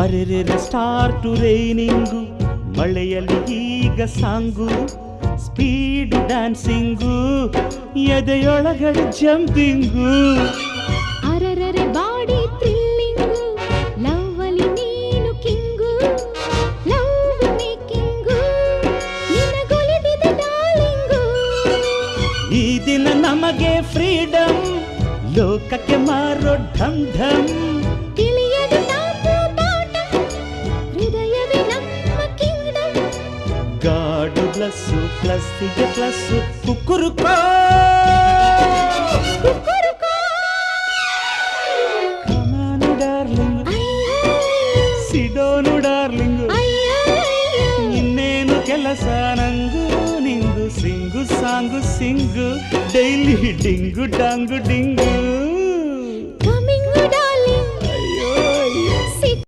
ಅರೆರೆ start raining, ಮಳೆಯಲ್ಲಿ ಈಗ song, speed dancing, ಎದೆಯೊಳಗಡೆ ಜಂಪಿಂಗು. ಅರರರೆ ಬಾಡಿ ಥ್ರಿಲ್ಲಿಂಗು, ಲವ್ ಅಲ್ಲಿ ನೀನು ಕಿಂಗು, ಲವ್ ಮೇಕಿಂಗು, ನಿನಗೊಲಿದಿದೆ ಡಾರ್ಲಿಂಗು. ಈ ದಿನ ನಮಗೆ ಫ್ರೀಡಮ್, ಲೋಕಕ್ಕೆ ಮಾರೋ ಢಮ್ ಢಮ್. ತಿಳಿಯದು ನಾವು ತೋಟ, ಹೃದಯವೇ ನಮ್ಮ ಕಿಂಗ್ಡಮ್. ಗಾಡು ಪ್ಲಸ್ಸು ಪ್ಲಸ್ಸಿಗೆ ಪ್ಲಸ್ಸು, ಕುಕ್ಕುರುಕೋ ಕುಕ್ಕುರುಕೋ. ಕಮಾನು ಡಾರ್ಲಿಂಗ್, ಅಯ್ಯಯ್ಯೋ, ಸಿಡೋನು ಡಾರ್ಲಿಂಗ್. ಅಯ್ಯಯ್ಯೋ, ಇನ್ನೇನು ಕೆಲಸ ನಂಗು ನಿಂಗು, ಸಿಂಗು ಸಾಂಗು ಸಿಂಗು, ಡೈಲಿ ಡಿಂಗು ಡಾಂಗು ಡಿಂಗು.